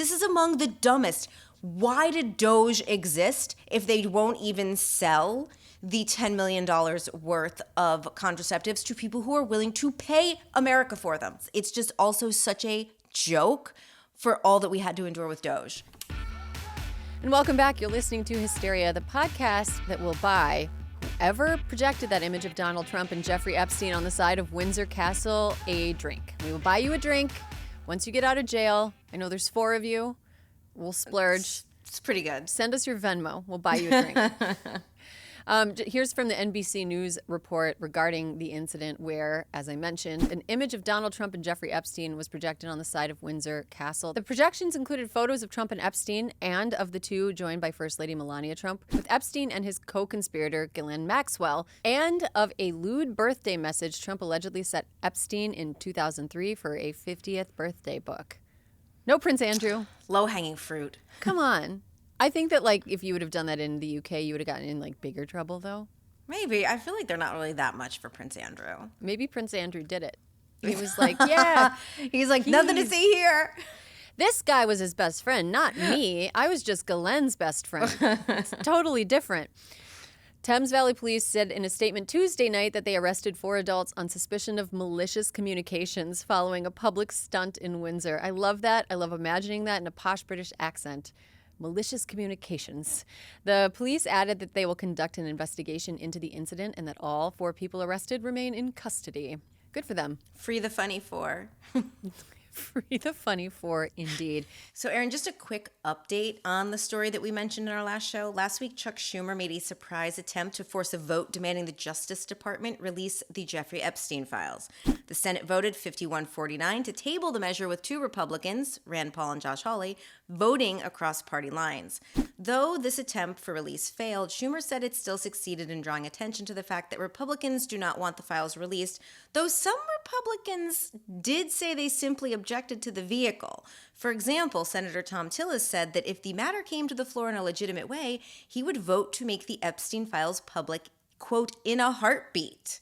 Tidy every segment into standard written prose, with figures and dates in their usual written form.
This is among the dumbest. Why did Doge exist if they won't even sell the $10 million worth of contraceptives to people who are willing to pay America for them? It's just also such a joke for all that we had to endure with Doge. And welcome back. You're listening to Hysteria, the podcast that will buy whoever projected that image of Donald Trump and Jeffrey Epstein on the side of Windsor Castle a drink. We will buy you a drink once you get out of jail. I know there's 4 of you. We'll splurge. It's pretty good. Send us your Venmo. We'll buy you a drink. Here's from the NBC News report regarding the incident where, as I mentioned, an image of Donald Trump and Jeffrey Epstein was projected on the side of Windsor Castle. The projections included photos of Trump and Epstein and of the two joined by First Lady Melania Trump, with Epstein and his co-conspirator Ghislaine Maxwell, and of a lewd birthday message Trump allegedly sent Epstein in 2003 for a 50th birthday book. No Prince Andrew. Low-hanging fruit. Come on. I think that, like, if you would have done that in the UK, you would have gotten in, like, bigger trouble, though. Maybe. I feel like they're not really that much for Prince Andrew. Maybe Prince Andrew did it. He was like, yeah. He's like, nothing to see here. This guy was his best friend, not me. I was just Ghislaine's best friend. It's totally different. Thames Valley Police said in a statement Tuesday night that they arrested 4 adults on suspicion of malicious communications following a public stunt in Windsor. I love that. I love imagining that in a posh British accent. Malicious communications. The police added that they will conduct an investigation into the incident and that all 4 people arrested remain in custody. Good for them. Free the funny 4. Free the funny 4, indeed. So, Erin, just a quick update on the story that we mentioned in our last show. Last week, Chuck Schumer made a surprise attempt to force a vote demanding the Justice Department release the Jeffrey Epstein files. The Senate voted 51-49 to table the measure, with 2 Republicans, Rand Paul and Josh Hawley, voting across party lines. Though this attempt for release failed, Schumer said it still succeeded in drawing attention to the fact that Republicans do not want the files released, though some Republicans did say they simply objected to the vehicle. For example, Senator Tom Tillis said that if the matter came to the floor in a legitimate way, he would vote to make the Epstein files public, quote, in a heartbeat.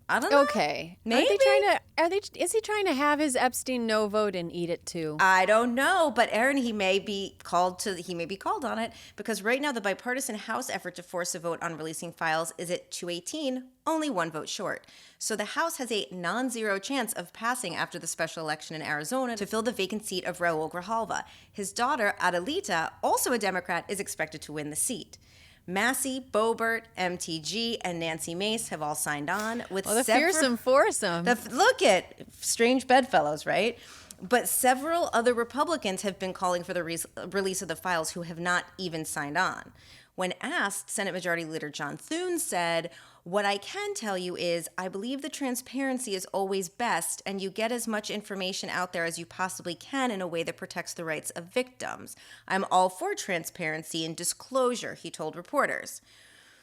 I don't know. Okay. Maybe. Is he trying to have his Epstein no vote and eat it too? I don't know, but Erin, he may be called on it, because right now the bipartisan House effort to force a vote on releasing files is at 218, only 1 vote short. So the House has a non-zero chance of passing after the special election in Arizona to fill the vacant seat of Raul Grijalva. His daughter, Adelita, also a Democrat, is expected to win the seat. Massey, Boebert, MTG, and Nancy Mace have all signed on with the fearsome foursome. Look at strange bedfellows, right? But several other Republicans have been calling for the release of the files who have not even signed on. When asked, Senate Majority Leader John Thune said, "What I can tell you is I believe the transparency is always best, and you get as much information out there as you possibly can in a way that protects the rights of victims. I'm all for transparency and disclosure," he told reporters.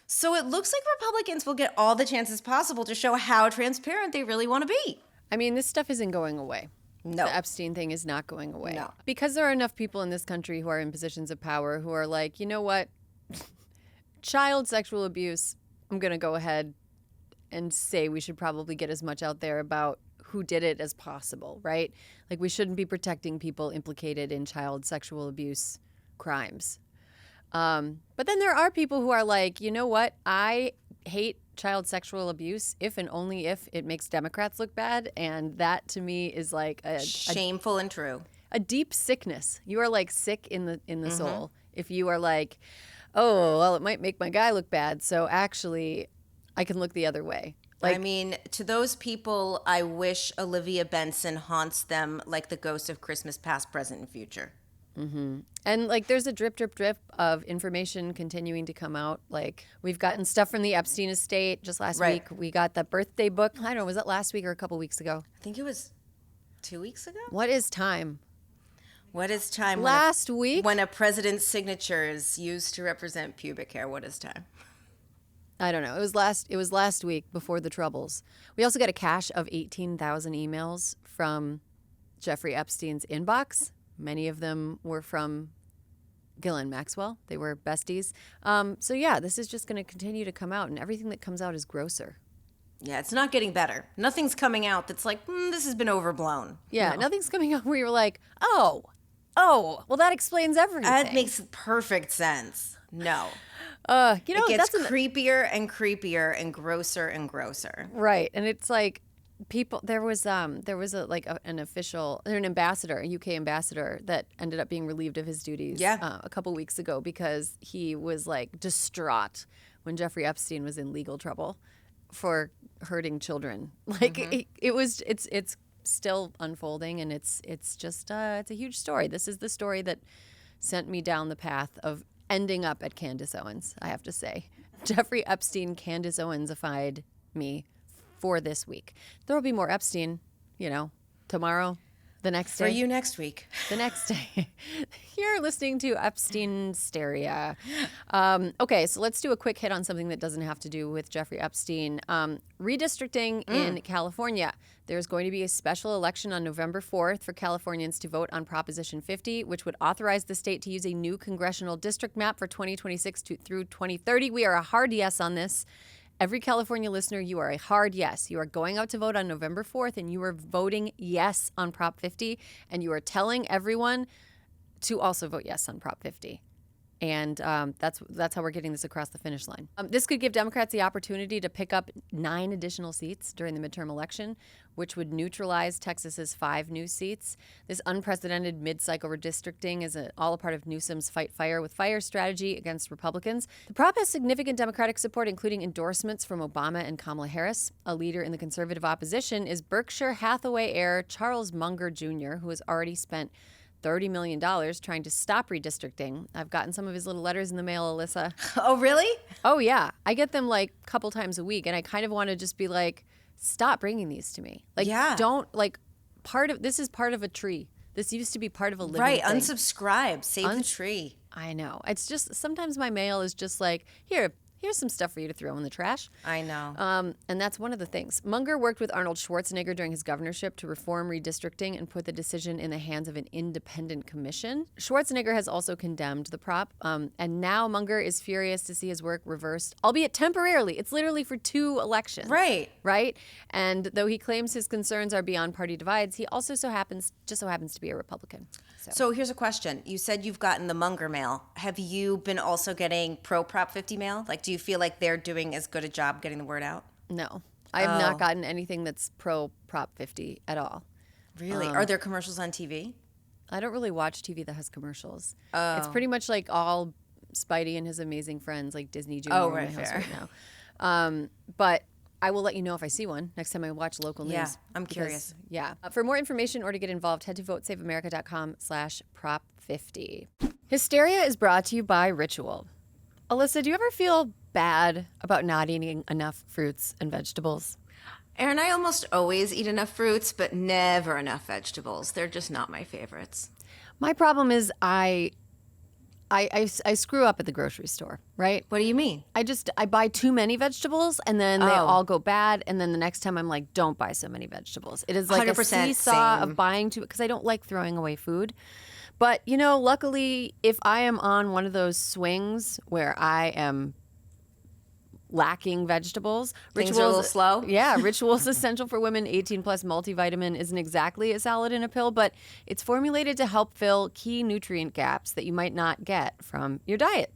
So it looks like Republicans will get all the chances possible to show how transparent they really want to be. I mean, this stuff isn't going away. No. The Epstein thing is not going away. No. Because there are enough people in this country who are in positions of power who are like, you know what? Child sexual abuse, I'm going to go ahead and say we should probably get as much out there about who did it as possible, right? Like, we shouldn't be protecting people implicated in child sexual abuse crimes. But then there are people who are like, you know what? I hate child sexual abuse if and only if it makes Democrats look bad. And that, to me, is like a shameful and true. A deep sickness. You are like sick in the soul. If you are like, oh, well, it might make my guy look bad, so actually I can look the other way. Like, I mean, to those people, I wish Olivia Benson haunts them like the ghost of Christmas past, present, and future. Mm-hmm. And like, there's a drip, drip, drip of information continuing to come out. Like, we've gotten stuff from the Epstein estate just last week. We got the birthday book. I don't know, was that last week or a couple weeks ago? I think it was 2 weeks ago. What is time? What is time? Last week? When a president's signature is used to represent pubic hair, what is time? I don't know. It was last week before the troubles. We also got a cache of 18,000 emails from Jeffrey Epstein's inbox. Many of them were from Ghislaine Maxwell. They were besties. So yeah, this is just going to continue to come out, and everything that comes out is grosser. Yeah, it's not getting better. Nothing's coming out that's like, this has been overblown. Yeah, No. Nothing's coming out where you're like, oh, Oh, well, that explains everything. That makes perfect sense. No. It gets creepier and creepier and grosser and grosser. Right. And it's like people, there was an official, an ambassador, a UK ambassador that ended up being relieved of his duties a couple weeks ago because he was like distraught when Jeffrey Epstein was in legal trouble for hurting children. Like it's still unfolding, and it's just it's a huge story. This is the story that sent me down the path of ending up at Candace Owens, I have to say. Jeffrey Epstein Candace Owens-ified me for this week. There will be more Epstein, tomorrow, the next day. For you next week. The next day. You're listening to Epstein Hysteria. Okay, so let's do a quick hit on something that doesn't have to do with Jeffrey Epstein. Redistricting in California. There's going to be a special election on November 4th for Californians to vote on Proposition 50, which would authorize the state to use a new congressional district map for 2026 through 2030. We are a hard yes on this. Every California listener, you are a hard yes. You are going out to vote on November 4th, and you are voting yes on Prop 50, and you are telling everyone to also vote yes on Prop 50. And that's how we're getting this across the finish line. This could give Democrats the opportunity to pick up 9 additional seats during the midterm election, which would neutralize Texas's 5 new seats. This unprecedented mid-cycle redistricting is all a part of Newsom's fight fire with fire strategy against Republicans. The prop has significant Democratic support, including endorsements from Obama and Kamala Harris. A leader in the conservative opposition is Berkshire Hathaway heir Charles Munger Jr., who has already spent $30 million trying to stop redistricting. I've gotten some of his little letters in the mail, Alyssa. Oh, really? Oh, yeah. I get them like a couple times a week, and I kind of want to just be like, stop bringing these to me. Like, don't, like, this is part of a tree. This used to be part of a living thing. Unsubscribe. Save the tree. I know. It's just, sometimes my mail is just like, here's some stuff for you to throw in the trash. I know. And that's one of the things. Munger worked with Arnold Schwarzenegger during his governorship to reform redistricting and put the decision in the hands of an independent commission. Schwarzenegger has also condemned the prop, and now Munger is furious to see his work reversed, albeit temporarily. It's literally for 2 elections. Right? And though he claims his concerns are beyond party divides, he also just so happens to be a Republican. So here's a question. You said you've gotten the Munger mail. Have you been also getting pro Prop 50 mail? Like, do you feel like they're doing as good a job getting the word out? No. I have not gotten anything that's pro Prop 50 at all. Really? Are there commercials on TV? I don't really watch TV that has commercials. It's pretty much like all Spidey and his amazing friends, like Disney Junior in my house right now. But I will let you know if I see one next time I watch local news. Yeah, I'm curious. Yeah. For more information or to get involved, head to votesaveamerica.com/prop50. Hysteria is brought to you by Ritual. Alyssa, do you ever feel bad about not eating enough fruits and vegetables? Erin, I almost always eat enough fruits, but never enough vegetables. They're just not my favorites. My problem is I screw up at the grocery store, right? What do you mean? I buy too many vegetables, and then they all go bad, and then the next time I'm like, don't buy so many vegetables. It is like a seesaw of buying too, because I don't like throwing away food. But, luckily, if I am on one of those swings where I am lacking vegetables. Things are a little slow. Yeah, Ritual's Essential for Women 18 Plus multivitamin isn't exactly a salad in a pill, but it's formulated to help fill key nutrient gaps that you might not get from your diet.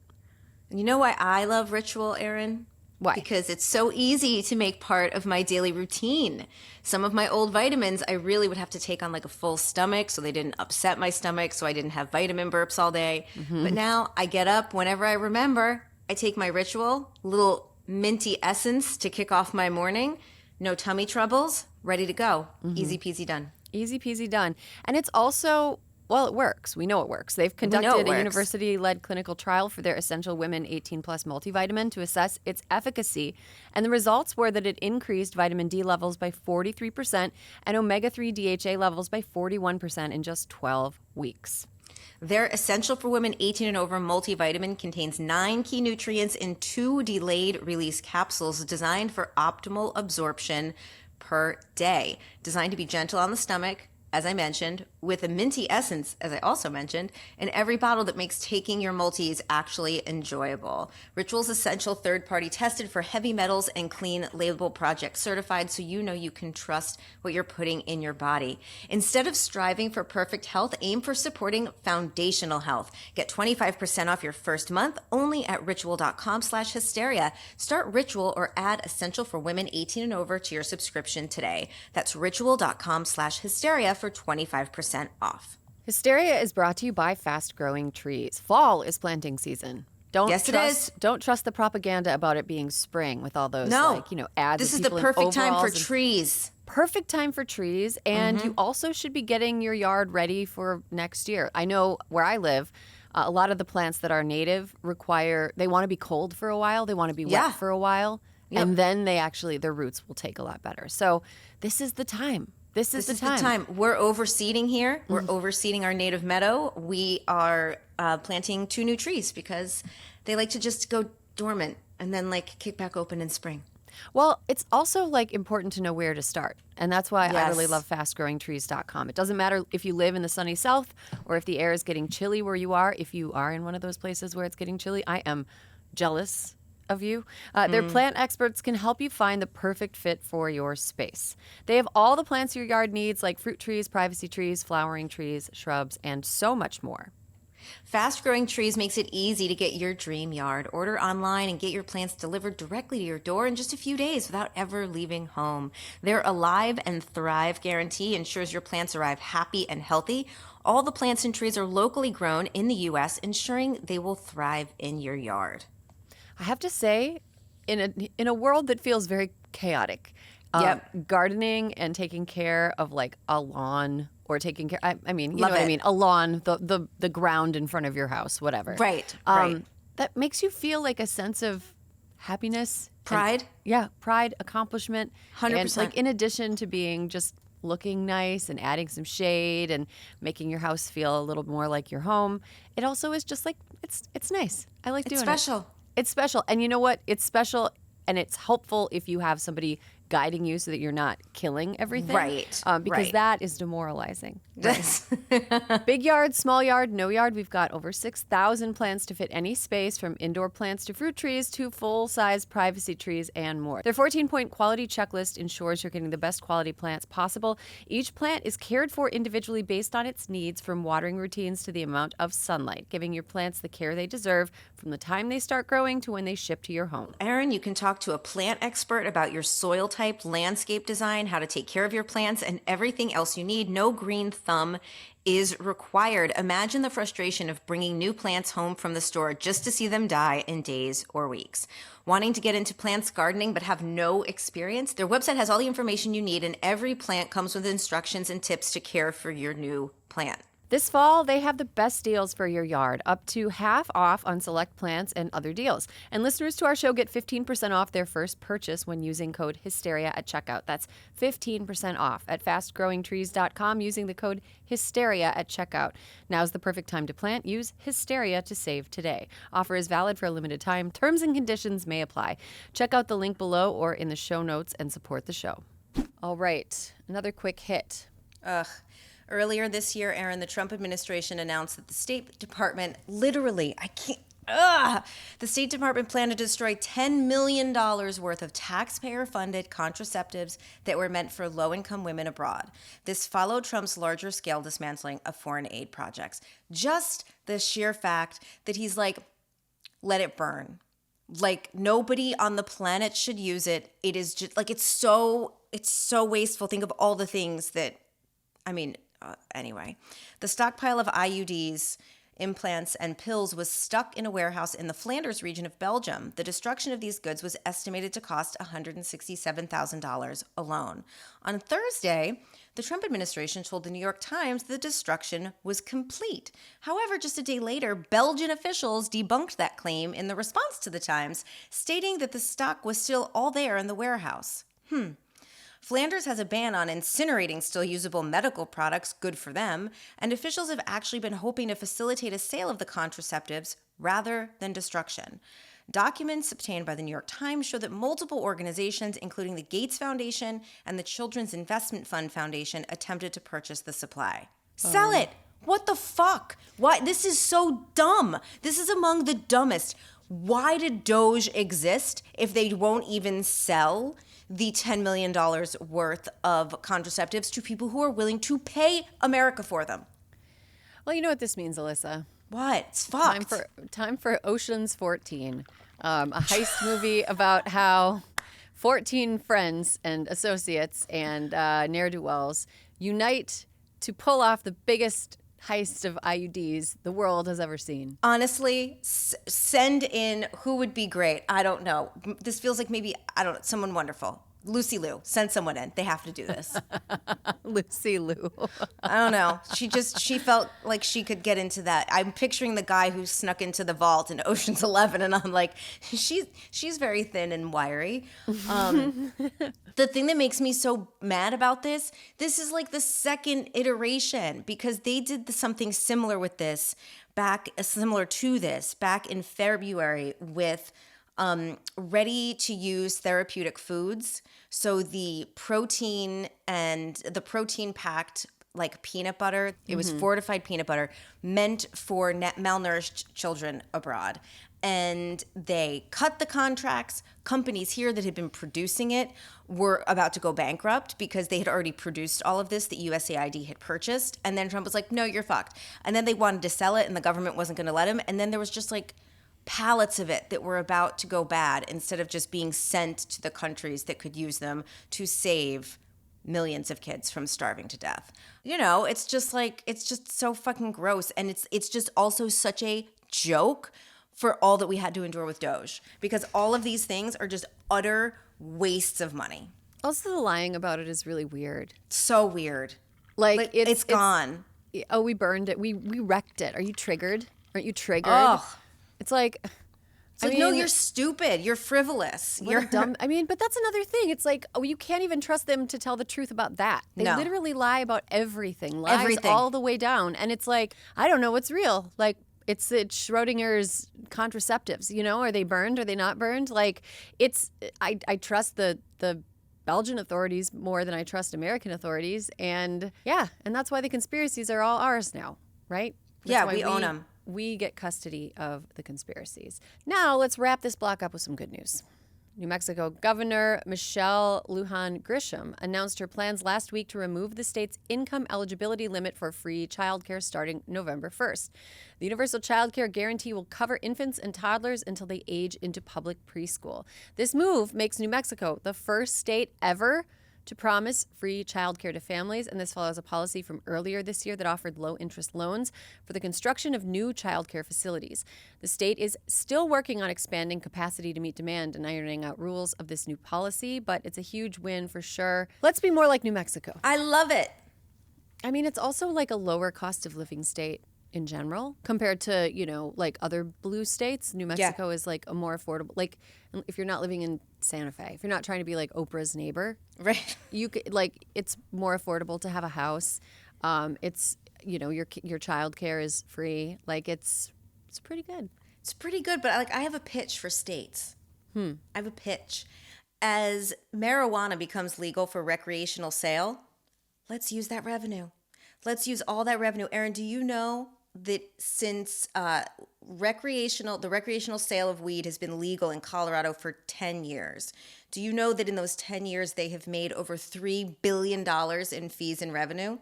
And you know why I love Ritual, Erin? Why? Because it's so easy to make part of my daily routine. Some of my old vitamins, I really would have to take on like a full stomach so they didn't upset my stomach, so I didn't have vitamin burps all day. Mm-hmm. But now I get up whenever I remember. I take my Ritual, little minty essence to kick off my morning. No tummy troubles, ready to go. Mm-hmm. Easy peasy done. Easy peasy done. And it's also, well, it works. We know it works. They've conducted a university-led clinical trial for their Essential Women 18 Plus multivitamin to assess its efficacy. And the results were that it increased vitamin D levels by 43% and omega-3 DHA levels by 41% in just 12 weeks. Their Essential for Women 18 and over multivitamin contains 9 key nutrients in 2 delayed release capsules designed for optimal absorption per day. Designed to be gentle on the stomach, as I mentioned, with a minty essence, as I also mentioned, in every bottle that makes taking your multis actually enjoyable. Ritual's essential third-party tested for heavy metals and clean label project certified, so you know you can trust what you're putting in your body. Instead of striving for perfect health, aim for supporting foundational health. Get 25% off your first month only at ritual.com/hysteria. Start Ritual or add Essential for Women 18 and over to your subscription today. That's ritual.com/hysteria for 25% off. Hysteria is brought to you by Fast Growing Trees. Fall is planting season. Yes, it is. Don't trust the propaganda about it being spring with all those ads. This of is the people in perfect time for overalls trees. Perfect time for trees, and you also should be getting your yard ready for next year. I know where I live, a lot of the plants that are native they want to be cold for a while, they want to be wet for a while, and then their roots will take a lot better. So this is the time. This is the time. We're overseeding here. We're overseeding our native meadow. We are planting 2 new trees because they like to just go dormant and then kick back open in spring. Well, it's also important to know where to start. And that's why I really love fastgrowingtrees.com. It doesn't matter if you live in the sunny south or if the air is getting chilly where you are. If you are in one of those places where it's getting chilly, I am jealous of you. Their plant experts can help you find the perfect fit for your space. They have all the plants your yard needs, like fruit trees, privacy trees, flowering trees, shrubs, and so much more. Fast Growing Trees makes it easy to get your dream yard. Order online and get your plants delivered directly to your door in just a few days without ever leaving home. Their Alive and Thrive guarantee ensures your plants arrive happy and healthy. All the plants and trees are locally grown in the U.S., ensuring they will thrive in your yard. I have to say, in a world that feels very chaotic, gardening and taking care of a lawn or taking care, I mean, you know what I mean, a lawn, the ground in front of your house, whatever. Right. That makes you feel a sense of happiness. Pride. Pride, accomplishment. 100%. And in addition to being just looking nice and adding some shade and making your house feel a little more like your home, it also is just it's nice. I like doing it. It's special. It's special. And you know what? It's special and it's helpful if you have somebody guiding you so that you're not killing everything. Right. Because that is demoralizing. Right? Big yard, small yard, no yard. We've got over 6,000 plants to fit any space, from indoor plants to fruit trees to full-size privacy trees and more. Their 14-point quality checklist ensures you're getting the best quality plants possible. Each plant is cared for individually based on its needs, from watering routines to the amount of sunlight, giving your plants the care they deserve from the time they start growing to when they ship to your home. Erin, you can talk to a plant expert about your soil type, landscape design, how to take care of your plants, and everything else you need. No green thumb is required. Imagine the frustration of bringing new plants home from the store just to see them die in days or weeks. Wanting to get into plants gardening but have no experience? Their website has all the information you need, and every plant comes with instructions and tips to care for your new plant. This fall, they have the best deals for your yard, up to half off on select plants and other deals. And listeners to our show get 15% off their first purchase when using code HYSTERIA at checkout. That's 15% off at fastgrowingtrees.com using the code HYSTERIA at checkout. Now's the perfect time to plant. Use Hysteria to save today. Offer is valid for a limited time. Terms and conditions may apply. Check out the link below or in the show notes and support the show. All right, another quick hit. Earlier this year, Erin, the Trump administration announced that the State Department the State Department planned to destroy $10 million worth of taxpayer-funded contraceptives that were meant for low-income women abroad. This followed Trump's larger-scale dismantling of foreign aid projects. Just the sheer fact that he's let it burn. Nobody on the planet should use it. It is just it's so wasteful. Think of all the things that, anyway. The stockpile of IUDs, implants, and pills was stuck in a warehouse in the Flanders region of Belgium. The destruction of these goods was estimated to cost $167,000 alone. On Thursday, the Trump administration told the New York Times the destruction was complete. However, just a day later, Belgian officials debunked that claim in the response to the Times, stating that the stock was still all there in the warehouse. Flanders has a ban on incinerating still usable medical products, good for them, and officials have actually been hoping to facilitate a sale of the contraceptives rather than destruction. Documents obtained by the New York Times show that multiple organizations, including the Gates Foundation and the Children's Investment Fund Foundation, attempted to purchase the supply. Sell it. What the fuck? Why? This is so dumb. This is among the dumbest. Why did Doge exist if they won't even sell the $10 million worth of contraceptives to people who are willing to pay America for them? Well, you know what this means, Alyssa. What? It's fucked. Time for Ocean's 14, a heist movie about how 14 friends and associates and ne'er-do-wells unite to pull off the biggest heist of IUDs the world has ever seen. Honestly, send in who would be great. I don't know. This feels like maybe, I don't know, someone wonderful. Lucy Liu, send someone in. They have to do this. Lucy Liu. I don't know. She felt like she could get into that. I'm picturing the guy who snuck into the vault in Ocean's 11, and I'm like, she's very thin and wiry. The thing that makes me so mad about this is like the second iteration, because they did something similar to this back in February with ready-to-use therapeutic foods. So the protein packed like peanut butter, it was fortified peanut butter meant for malnourished children abroad. And they cut the contracts. Companies here that had been producing it were about to go bankrupt because they had already produced all of this that USAID had purchased. And then Trump was like, no, you're fucked. And then they wanted to sell it and the government wasn't going to let him. And then there was just like pallets of it that were about to go bad instead of just being sent to the countries that could use them to save millions of kids from starving to death. You know, it's just so fucking gross. And it's just also such a joke for all that we had to endure with Doge, because all of these things are just utter wastes of money. Also, the lying about it is really weird. So weird. Like it's gone. We burned it. We wrecked it. Are you triggered? Aren't you triggered? Ugh. It's like, no, you're stupid. You're frivolous. You're dumb. I mean, but that's another thing. It's like, you can't even trust them to tell the truth about that. They literally lie about everything. Lies all the way down. And it's like, I don't know what's real. Like, it's Schrodinger's contraceptives. You know, are they burned? Are they not burned? Like, I trust the Belgian authorities more than I trust American authorities. And that's why the conspiracies are all ours now, right? That's we own them. We get custody of the conspiracies. Now, let's wrap this block up with some good news. New Mexico Governor Michelle Lujan Grisham announced her plans last week to remove the state's income eligibility limit for free childcare starting November 1st. The Universal Child Care Guarantee will cover infants and toddlers until they age into public preschool. This move makes New Mexico the first state ever to promise free childcare to families, and this follows a policy from earlier this year that offered low-interest loans for the construction of new childcare facilities. The state is still working on expanding capacity to meet demand and ironing out rules of this new policy, but it's a huge win for sure. Let's be more like New Mexico. I love it. I mean, it's also like a lower cost of living state in general compared to, like other blue states. New Mexico is like a more affordable, like if you're not living in Santa Fe, if you're not trying to be like Oprah's neighbor, right? You could, like, it's more affordable to have a house. It's, your child care is free. Like, it's pretty good. It's pretty good, but I have a pitch for states. I have a pitch. As marijuana becomes legal for recreational sale, let's use that revenue. Let's use all that revenue. Erin, do you know that since the recreational sale of weed has been legal in Colorado for 10 years, do you know that in those 10 years they have made over $3 billion in fees and revenue,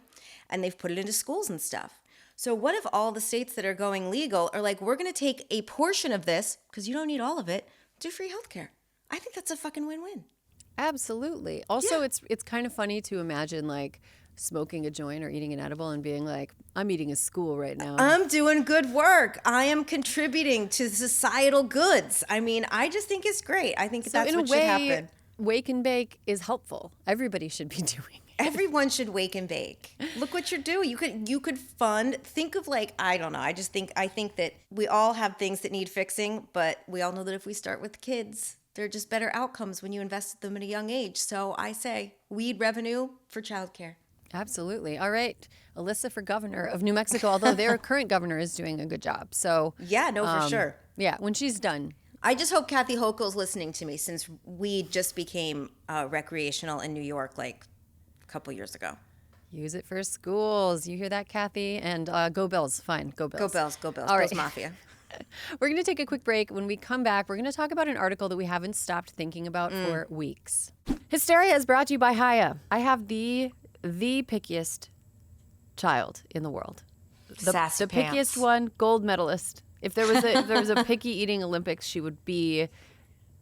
and they've put it into schools and stuff? So what if all the states that are going legal are like, we're going to take a portion of this, because you don't need all of it, do free healthcare? I think that's a fucking win-win. Absolutely. Also, it's kind of funny to imagine, like, smoking a joint or eating an edible and being like, I'm eating a school right now. I'm doing good work. I am contributing to societal goods. I mean, I just think it's great. I think that's what should happen. Wake and bake is helpful. Everybody should be doing it. Everyone should wake and bake. Look what you're doing. You could fund. Think of, like, I don't know. I think that we all have things that need fixing, but we all know that if we start with kids, there are just better outcomes when you invest them at a young age. So I say weed revenue for childcare. Absolutely. All right. Alyssa for governor of New Mexico, although their current governor is doing a good job. So for sure. Yeah, when she's done. I just hope Kathy Hochul's listening to me, since weed just became recreational in New York like a couple years ago. Use it for schools. You hear that, Kathy? And go Bills. Fine. Go Bills. Go Bills. Go Bills. All Bills right. Mafia. We're going to take a quick break. When we come back, we're going to talk about an article that we haven't stopped thinking about for weeks. Hysteria is brought to you by Haya. I have the pickiest child in the world. Sassy The pickiest one, gold medalist. If there was a picky eating Olympics, she would be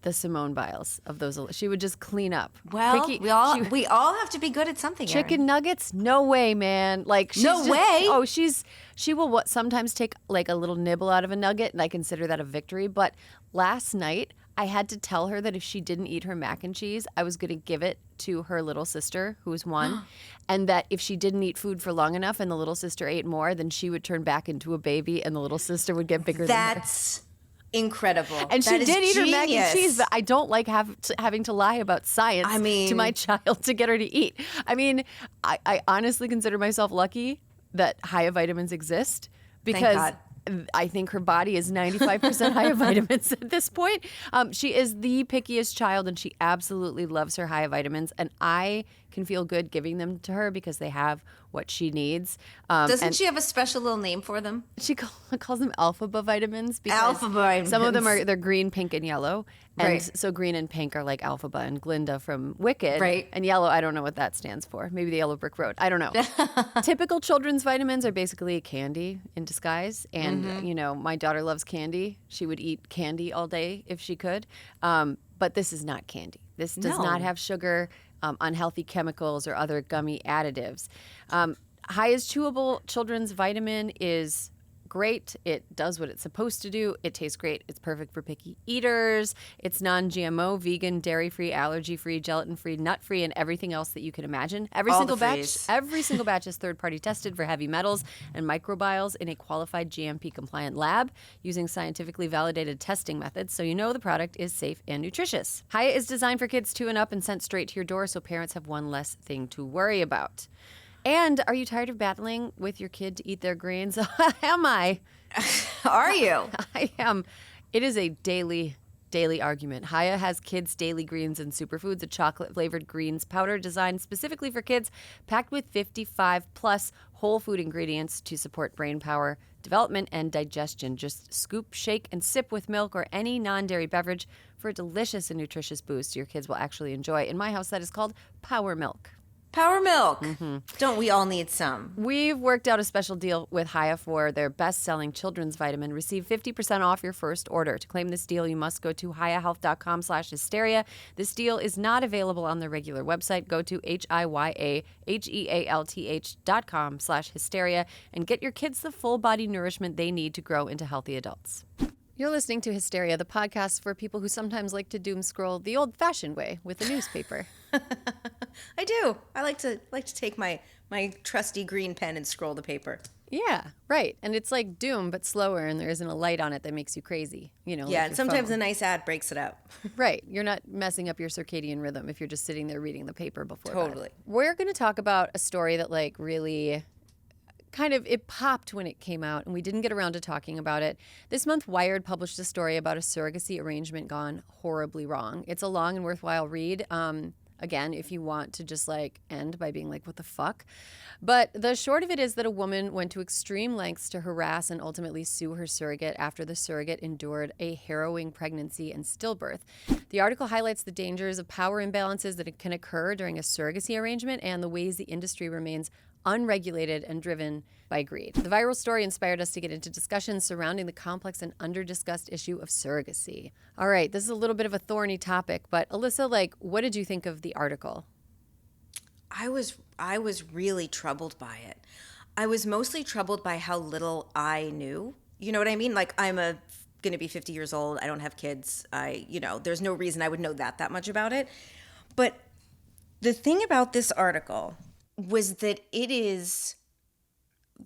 the Simone Biles of those. She would just clean up. Well, we all have to be good at something. Chicken nuggets? No way, man. Like way. Oh, she will sometimes take like a little nibble out of a nugget, and I consider that a victory. But last night, I had to tell her that if she didn't eat her mac and cheese, I was going to give it to her little sister, who was 1, and that if she didn't eat food for long enough and the little sister ate more, then she would turn back into a baby, and the little sister would get bigger than her. That's incredible. And she did eat her mac and cheese, genius. but I don't like having to lie about science to my child to get her to eat. I mean, I honestly consider myself lucky that Haya vitamins exist because I think her body is 95% Haya vitamins at this point. She is the pickiest child, and she absolutely loves her Haya vitamins, and I can feel good giving them to her because they have what she needs. Doesn't she have a special little name for them? She calls them alphaba vitamins because Alphaba vitamins. Some of them they're green, pink, and yellow. And Right. so green and pink are like alphaba and Glinda from Wicked. Right. And yellow, I don't know what that stands for. Maybe the Yellow Brick Road. I don't know. Typical children's vitamins are basically candy in disguise. And, you know, my daughter loves candy. She would eat candy all day if she could. But this is not candy. This does not have sugar, unhealthy chemicals, or other gummy additives. Haya's chewable children's vitamin is great. It does what it's supposed to do. It tastes great. It's perfect for picky eaters. It's non-GMO, vegan, dairy-free, allergy-free, gelatin-free, nut-free, and everything else that you can imagine. Every All single the batch, freeze. every single batch is third-party tested for heavy metals and microbials in a qualified GMP-compliant lab using scientifically validated testing methods, so you know the product is safe and nutritious. Haya is designed for kids 2 and up and sent straight to your door, so parents have one less thing to worry about. And are you tired of battling with your kid to eat their greens? Am I? Are you? I am. It is a daily argument. Haya has kids' daily greens and superfoods, a chocolate-flavored greens powder designed specifically for kids, packed with 55 plus whole food ingredients to support brain power, development, and digestion. Just scoop, shake, and sip with milk or any non-dairy beverage for a delicious and nutritious boost your kids will actually enjoy. In my house, that is called Power Milk. Power milk. Don't we all need some? We've worked out a special deal with Haya for their best-selling children's vitamin. Receive 50% off your first order. To claim this deal, you must go to hayahealth.com/hysteria. This deal is not available on the regular website. Go to HIYAHEALTH.com/hysteria and get your kids the full body nourishment they need to grow into healthy adults. You're listening to Hysteria, the podcast for people who sometimes like to doom scroll the old-fashioned way with a newspaper. I do. I like to take my trusty green pen and scroll the paper. Yeah, right. And it's like doom, but slower, and there isn't a light on it that makes you crazy. You know. Yeah, like and your sometimes phone. a nice ad breaks it up. Right. You're not messing up your circadian rhythm if you're just sitting there reading the paper before bed. Totally. We're going to talk about a story that like really kind of it popped when it came out, and we didn't get around to talking about it. This month, Wired published a story about a surrogacy arrangement gone horribly wrong. It's a long and worthwhile read. Again, if you want to just like end by being like, what the fuck? But the short of it is that a woman went to extreme lengths to harass and ultimately sue her surrogate after the surrogate endured a harrowing pregnancy and stillbirth. The article highlights the dangers of power imbalances that can occur during a surrogacy arrangement and the ways the industry remains unregulated and driven by greed. The viral story inspired us to get into discussions surrounding the complex and under-discussed issue of surrogacy. All right, this is a little bit of a thorny topic, but Alyssa, like, what did you think of the article? I was really troubled by it. I was mostly troubled by how little I knew. You know what I mean? Like, I'm going to be 50 years old. I don't have kids. There's no reason I would know that much about it. But the thing about this article was that it is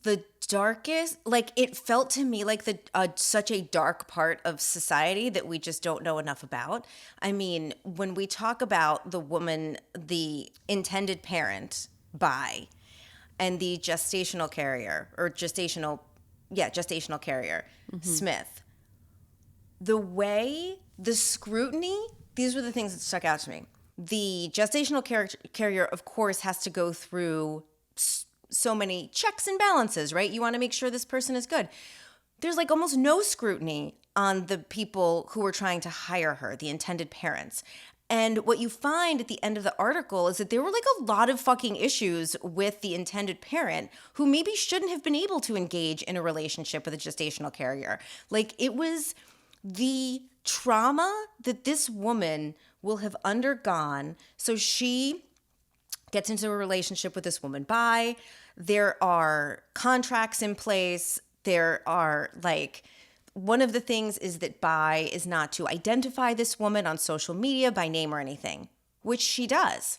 the darkest, like it felt to me like such a dark part of society that we just don't know enough about. I mean, when we talk about the woman, the intended parent, and the gestational carrier Smith, the scrutiny, these were the things that stuck out to me. The gestational carrier, of course, has to go through so many checks and balances, right? You want to make sure this person is good. There's like almost no scrutiny on the people who were trying to hire her, the intended parents. And what you find at the end of the article is that there were like a lot of fucking issues with the intended parent who maybe shouldn't have been able to engage in a relationship with a gestational carrier. Like, it was the trauma that this woman will have undergone. So she gets into a relationship with this woman bi. There are contracts in place. There are like, one of the things is that bi is not to identify this woman on social media by name or anything, which she does.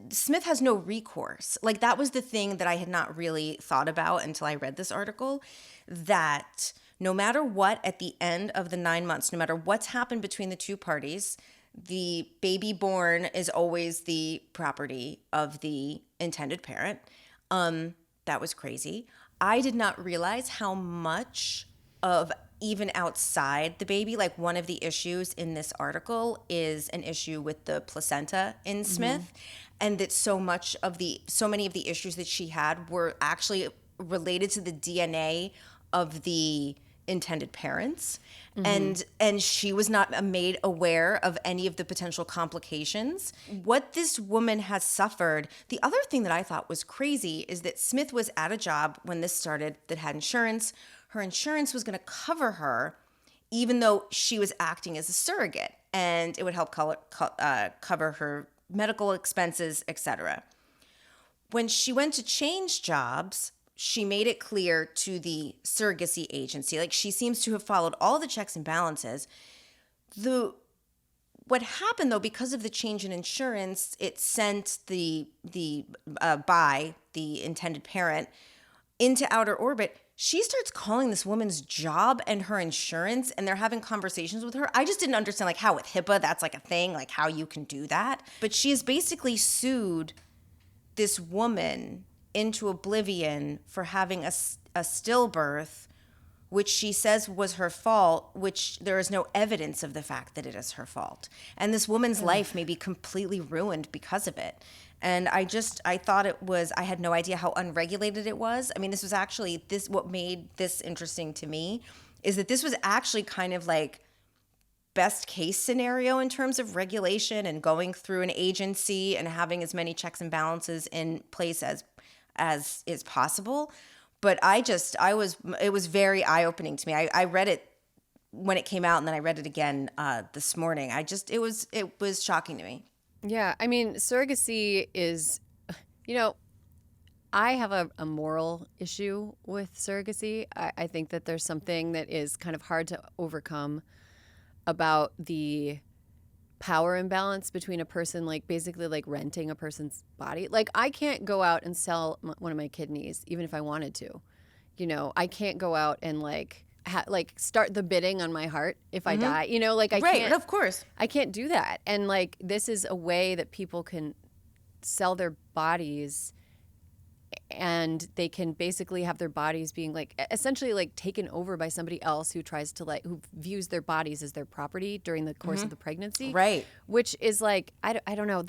Smith has no recourse. Like, that was the thing that I had not really thought about until I read this article, that no matter what, at the end of the 9 months, no matter what's happened between the two parties, the baby born is always the property of the intended parent. That was crazy. I did not realize how much of, even outside the baby, like, one of the issues in this article is an issue with the placenta in Smith, and that so many of the issues that she had were actually related to the DNA of the intended parents. And she was not made aware of any of the potential complications. What this woman has suffered. The other thing that I thought was crazy is that Smith was at a job when this started that had insurance. Her insurance was going to cover her, even though she was acting as a surrogate, and it would help cover her medical expenses, etc. When she went to change jobs, she made it clear to the surrogacy agency, like, she seems to have followed all the checks and balances. What happened, though, because of the change in insurance, it sent the intended parent into outer orbit. She starts calling this woman's job and her insurance, and they're having conversations with her. I just didn't understand, like, how with HIPAA that's like a thing, like how you can do that. But she has basically sued this woman into oblivion for having a stillbirth, which she says was her fault, which there is no evidence of the fact that it is her fault. And this woman's life may be completely ruined because of it. And I thought it was, I had no idea how unregulated it was. I mean, this was actually, what made this interesting to me is that this was actually kind of like best case scenario in terms of regulation and going through an agency and having as many checks and balances in place as is possible. But it was very eye-opening to me. I read it when it came out, and then I read it again this morning. It was shocking to me. Yeah, I mean, surrogacy is, I have a moral issue with surrogacy. I think that there's something that is kind of hard to overcome about the power imbalance between a person, like, basically like renting a person's body. Like, I can't go out and sell one of my kidneys, even if I wanted to. I can't go out and start the bidding on my heart if I die. I can't. Right, of course. I can't do that. And like, this is a way that people can sell their bodies, and they can basically have their bodies being like essentially like taken over by somebody else who tries to who views their bodies as their property during the course of the pregnancy. Right. Which is like, I don't know,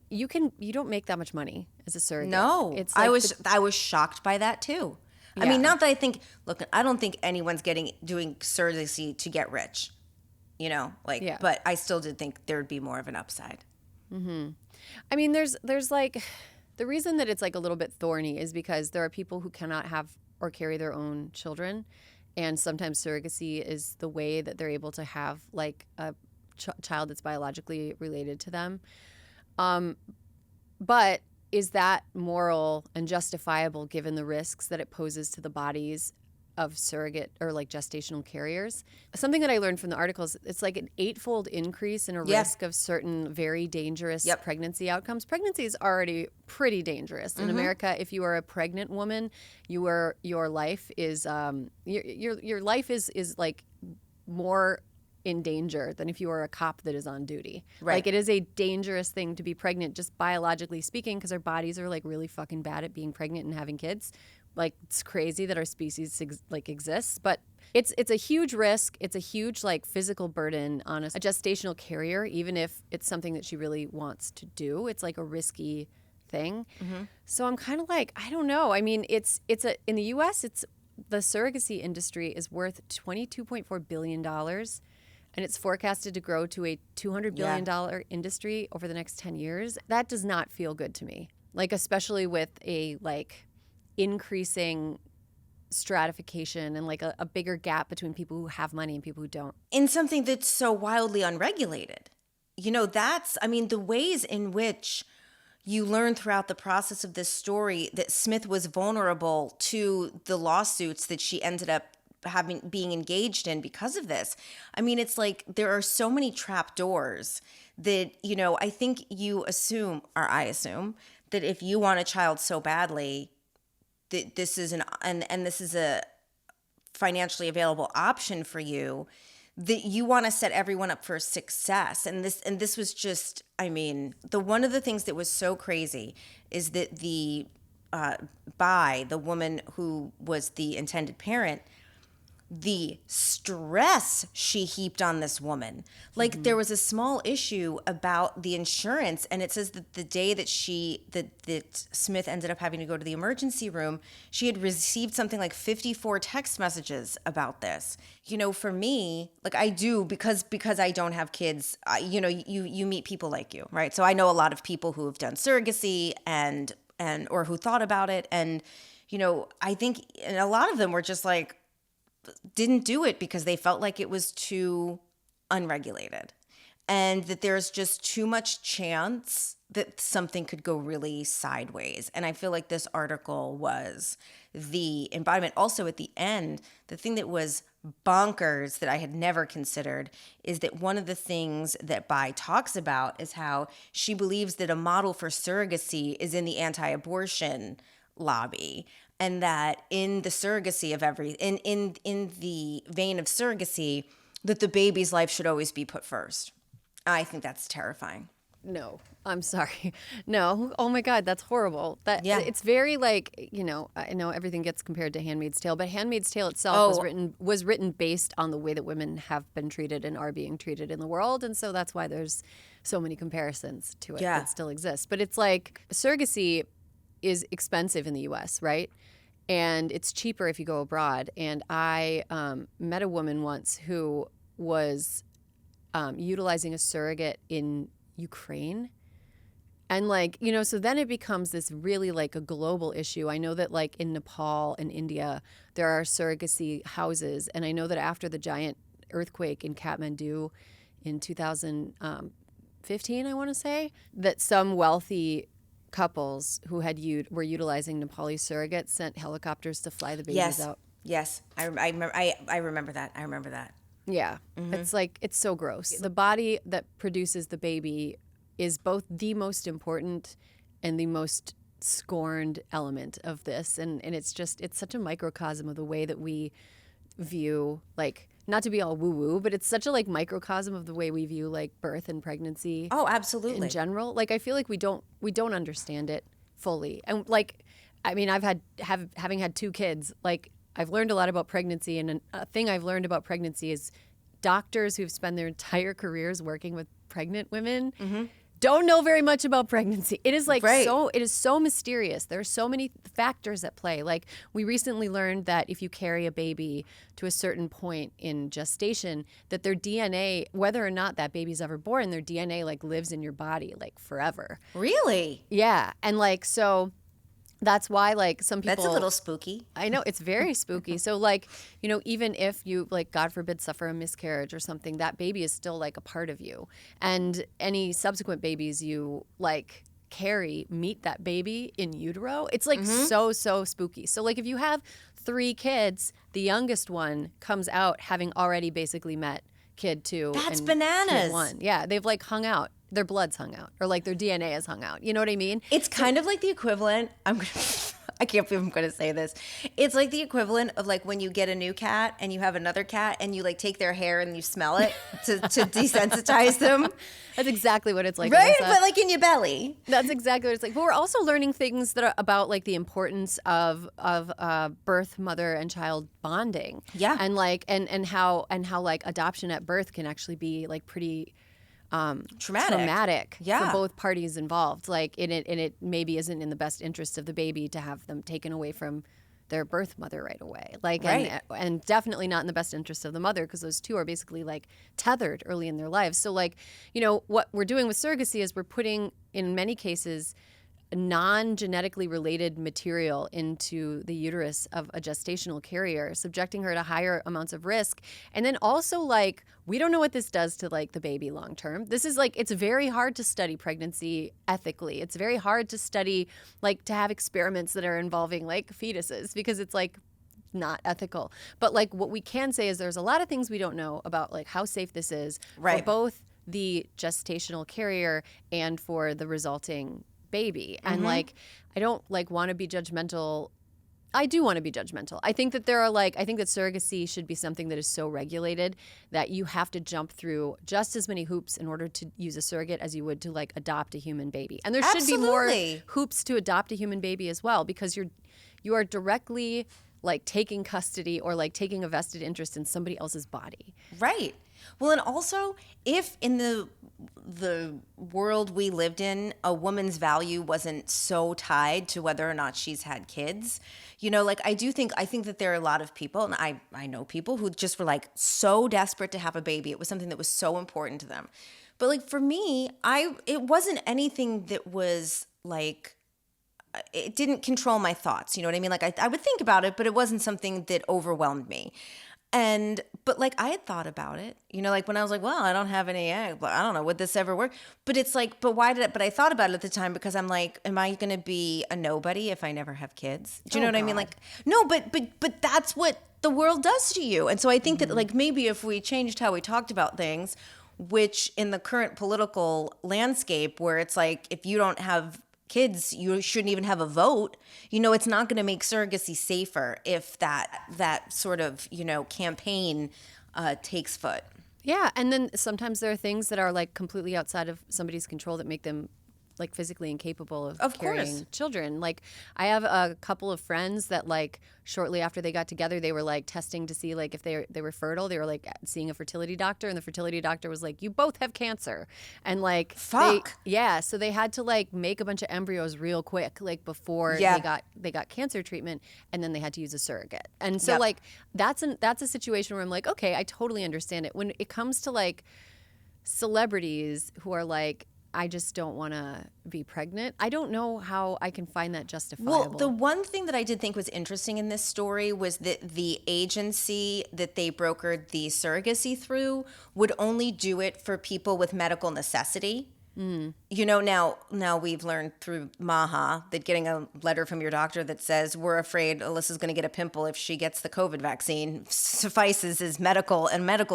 you don't make that much money as a surrogate. No, it's like I was shocked by that too. Yeah. I mean, not that I don't think anyone's doing surrogacy to get rich, but I still did think there would be more of an upside. Mm-hmm. I mean, there's like, the reason that it's like a little bit thorny is because there are people who cannot have or carry their own children, and sometimes surrogacy is the way that they're able to have like a child that's biologically related to them. But is that moral and justifiable given the risks that it poses to the bodies of surrogate or like gestational carriers? Something that I learned from the articles, it's like an 8-fold increase in a risk of certain very dangerous pregnancy outcomes. Pregnancy is already pretty dangerous. In America, if you are a pregnant woman, your life is your life is like more in danger than if you are a cop that is on duty. Right. Like, it is a dangerous thing to be pregnant, just biologically speaking, because our bodies are like really fucking bad at being pregnant and having kids. Like, it's crazy that our species exists, but it's a huge risk. It's a huge like physical burden on a gestational carrier, even if it's something that she really wants to do. It's like a risky thing. So I'm kind of like, I don't know. I mean, in the U.S., the surrogacy industry is worth $22.4 billion, and it's forecasted to grow to a $200 billion industry over the next 10 years. That does not feel good to me. Like, especially with a like increasing stratification and like a bigger gap between people who have money and people who don't. In something that's so wildly unregulated. You know, the ways in which you learn throughout the process of this story that Smith was vulnerable to the lawsuits that she ended up being engaged in because of this. I mean, it's like there are so many trap doors that, you know, I think you assume, or I assume, that if you want a child so badly, that this is this is a financially available option for you, that you want to set everyone up for success. And this was just, I mean, one of the things that was so crazy is that the woman who was the intended parent, the stress she heaped on this woman. Like, there was a small issue about the insurance, and it says that the day that that Smith ended up having to go to the emergency room, she had received something like 54 text messages about this. You know, for me, like, I do, because I don't have kids, you know, you meet people like you, right? So I know a lot of people who have done surrogacy and or who thought about it, and, you know, I think and a lot of them were just like, didn't do it because they felt like it was too unregulated and that there's just too much chance that something could go really sideways. And I feel like this article was the embodiment. Also, at the end, the thing that was bonkers that I had never considered is that one of the things that Bai talks about is how she believes that a model for surrogacy is in the anti-abortion lobby. And that in the surrogacy of in the vein of surrogacy, that the baby's life should always be put first. I think that's terrifying. No, I'm sorry. No. Oh my God, that's horrible. It's very like, you know, I know everything gets compared to Handmaid's Tale, but Handmaid's Tale itself was written based on the way that women have been treated and are being treated in the world. And so that's why there's so many comparisons to it that still exist. But it's like surrogacy is expensive in the US, right? And it's cheaper if you go abroad. And I met a woman once who was utilizing a surrogate in Ukraine. And like, you know, so then it becomes this really like a global issue. I know that like in Nepal and India, there are surrogacy houses. And I know that after the giant earthquake in Kathmandu in 2015, I want to say, that some wealthy couples who were utilizing Nepali surrogates sent helicopters to fly the babies out. Yes, I remember that. I remember that. Yeah, It's like, it's so gross. The body that produces the baby is both the most important and the most scorned element of this, and it's such a microcosm of the way that we view, like, not to be all woo-woo, but it's such a like microcosm of the way we view like birth and pregnancy. Oh, absolutely. In general, like I feel like we don't understand it fully. And like, I mean, having had 2 kids, like I've learned a lot about pregnancy, and a thing I've learned about pregnancy is doctors who've spent their entire careers working with pregnant women don't know very much about pregnancy. It is like it is so mysterious. There are so many factors at play. Like we recently learned that if you carry a baby to a certain point in gestation, that their DNA, whether or not that baby's ever born, their DNA like lives in your body like forever. Really? Yeah. And like, so that's why like some people. That's a little spooky. I know, it's very spooky. So like, you know, even if you like, God forbid, suffer a miscarriage or something, that baby is still like a part of you. And any subsequent babies you like carry meet that baby in utero. It's like so spooky. So like if you have 3 kids, the youngest one comes out having already basically met kid 2. That's and bananas. Kid 1. Yeah, they've like hung out. Their blood's hung out, or like their DNA is hung out. You know what I mean? It's kind of like the equivalent. I can't believe I'm going to say this. It's like the equivalent of like when you get a new cat and you have another cat and you like take their hair and you smell it to desensitize them. That's exactly what it's like. Right? Alyssa. But like in your belly. That's exactly what it's like. But we're also learning things that are about like the importance of birth, mother, and child bonding. Yeah. And like and how like adoption at birth can actually be like pretty traumatic. for both parties involved. Like, and it maybe isn't in the best interest of the baby to have them taken away from their birth mother right away. Like, Right. and definitely not in the best interest of the mother, because those two are basically like tethered early in their lives. So like, what we're doing with surrogacy is we're putting, in many cases, non-genetically related material into the uterus of a gestational carrier, subjecting her to higher amounts of risk. And then also, like, we don't know what this does to like the baby long term. This is like, it's very hard to study pregnancy ethically. It's very hard to study, like, to have experiments that are involving like fetuses, because it's like not ethical. But like, what we can say is there's a lot of things we don't know about, like how safe this is for both the gestational carrier and for the resulting baby. And like, I don't like want to be judgmental. I do want to be judgmental. I think that I think that surrogacy should be something that is so regulated that you have to jump through just as many hoops in order to use a surrogate as you would to like adopt a human baby. And there should be more hoops to adopt a human baby as well, because you are directly like taking custody or like taking a vested interest in somebody else's body. Right. Well, and also, if in the world we lived in, a woman's value wasn't so tied to whether or not she's had kids, like I think that there are a lot of people, and I know people who just were like so desperate to have a baby. It was something that was so important to them. But like for me, it wasn't anything that was like, it didn't control my thoughts. You know what I mean? Like I would think about it, but it wasn't something that overwhelmed me. But like I had thought about it, like when I was like, well, I don't have any egg, but I don't know, would this ever work? But it's like, but I thought about it at the time because I'm like, am I going to be a nobody if I never have kids? Do you know what I mean? Like, no, but that's what the world does to you. And so I think that like maybe if we changed how we talked about things, which in the current political landscape where it's like, if you don't have kids, you shouldn't even have a vote. It's not going to make surrogacy safer if that sort of, campaign takes foot. Yeah, and then sometimes there are things that are like completely outside of somebody's control that make them like physically incapable of carrying children. Like I have a couple of friends that like shortly after they got together, they were like testing to see like if they were fertile. They were like seeing a fertility doctor, and the fertility doctor was like, "You both have cancer," and like so they had to like make a bunch of embryos real quick, like before they got cancer treatment, and then they had to use a surrogate. And so like that's a situation where I'm like, okay, I totally understand it. When it comes to like celebrities who are like, I just don't want to be pregnant, I don't know how I can find that justifiable. Well, the one thing that I did think was interesting in this story was that the agency that they brokered the surrogacy through would only do it for people with medical necessity. Now we've learned through Maha that getting a letter from your doctor that says we're afraid Alyssa's going to get a pimple if she gets the COVID vaccine suffices as medical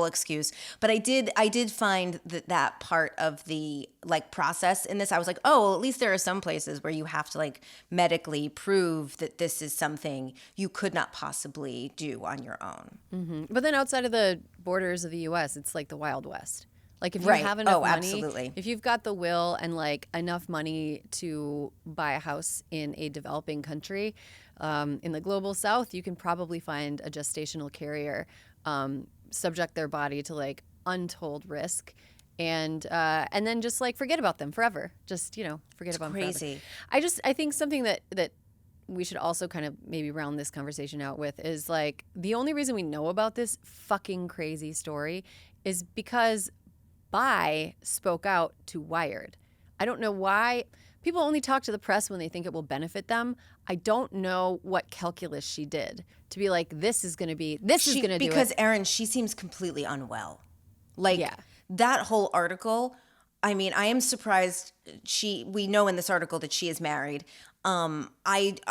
excuse. But I did find that part of the like process in this, I was like, oh, well, at least there are some places where you have to like medically prove that this is something you could not possibly do on your own. Mm-hmm. But then outside of the borders of the U.S., it's like the Wild West. Like if you have enough money, absolutely. If you've got the will and like enough money to buy a house in a developing country, in the global South, you can probably find a gestational carrier, subject their body to like untold risk, and then just like forget about them forever. Just forget about them. Crazy. Forever. I think something that we should also kind of maybe round this conversation out with is like the only reason we know about this fucking crazy story is because Bi spoke out to Wired. I don't know why. People only talk to the press when they think it will benefit them. I don't know what calculus she did to be like, this is going to do it. Because Erin, she seems completely unwell. Like that whole article, I mean, I am surprised. We know in this article that she is married. Her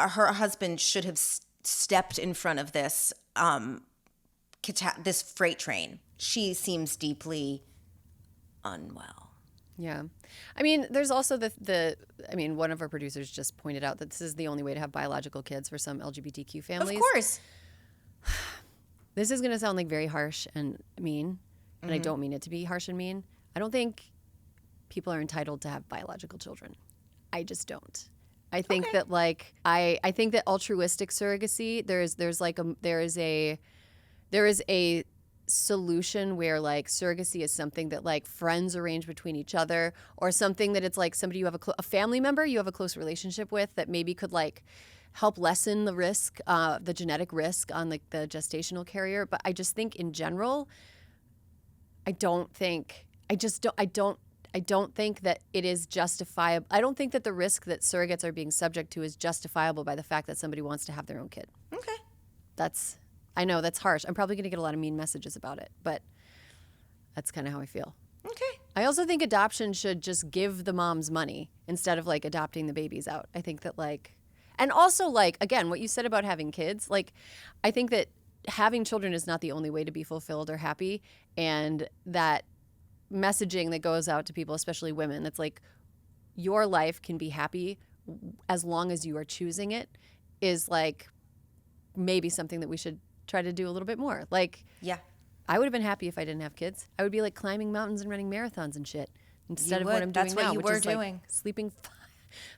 husband should have stepped in front of this this freight train. She seems deeply unwell. Yeah. I mean, there's also one of our producers just pointed out that this is the only way to have biological kids for some LGBTQ families. Of course. This is going to sound like very harsh and mean, and I don't mean it to be harsh and mean. I don't think people are entitled to have biological children. I just don't. I think that like I think that altruistic surrogacy there is a solution where like surrogacy is something that like friends arrange between each other, or something that it's like somebody you have a family member you have a close relationship with that maybe could like help lessen the risk, the genetic risk on like the gestational carrier. But I just think in general, I don't think that it is justifiable. I don't think that the risk that surrogates are being subject to is justifiable by the fact that somebody wants to have their own kid. Okay. I know that's harsh. I'm probably going to get a lot of mean messages about it, but that's kind of how I feel. Okay. I also think adoption should just give the moms money instead of like adopting the babies out. I think that like, and also like, again, what you said about having kids, like, I think that having children is not the only way to be fulfilled or happy. And that messaging that goes out to people, especially women, that's like, your life can be happy as long as you are choosing it, is like maybe something that we should try to do a little bit more. Like, Yeah. I would have been happy if I didn't have kids. I would be like climbing mountains and running marathons and shit instead of what I'm doing That's what now, you which were is doing. like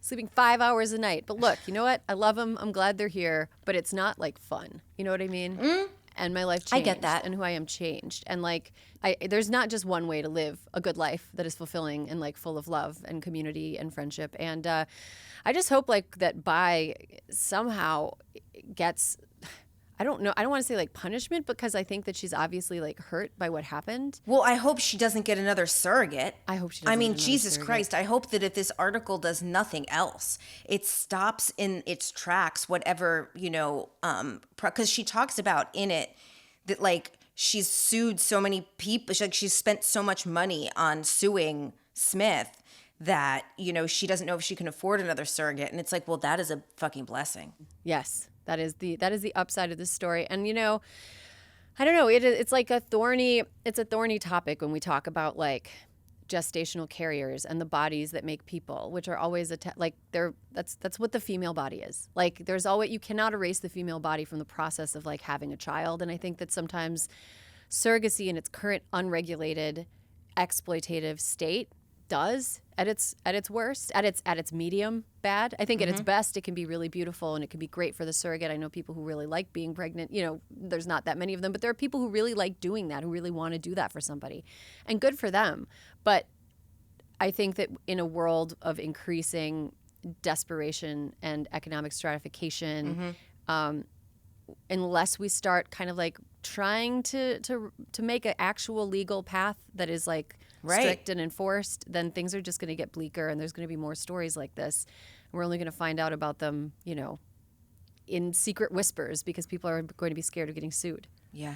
sleeping 5 hours a night. But look, you know what? I love them. I'm glad they're here, but it's not like fun. You know what I mean? And my life changed. I get that. And who I am changed. And like, there's not just one way to live a good life that is fulfilling and like full of love and community and friendship. And I just hope like that Bi somehow gets, I don't know, I don't want to say like punishment, because I think that she's obviously like hurt by what happened. Well, I hope she doesn't get another surrogate. I hope she doesn't. I mean, get another Jesus surrogate. Christ. I hope that if this article does nothing else, it stops in its tracks, whatever, because she talks about in it that like she's sued so many people. She's spent so much money on suing Smith that, she doesn't know if she can afford another surrogate. And it's like, well, that is a fucking blessing. Yes. That is the upside of this story. And, I don't know, it's like a thorny topic when we talk about like gestational carriers and the bodies that make people, which are always that's what the female body is. Like you cannot erase the female body from the process of like having a child. And I think that sometimes surrogacy in its current unregulated exploitative state does at its worst, at its medium bad. I think at its best it can be really beautiful and it can be great for the surrogate. I know people who really like being pregnant. There's not that many of them, but there are people who really like doing that, who really want to do that for somebody, and good for them. But I think that in a world of increasing desperation and economic stratification, unless we start kind of like trying to make an actual legal path that is like strict and enforced, then things are just going to get bleaker, and there's going to be more stories like this. We're only going to find out about them, in secret whispers, because people are going to be scared of getting sued. Yeah.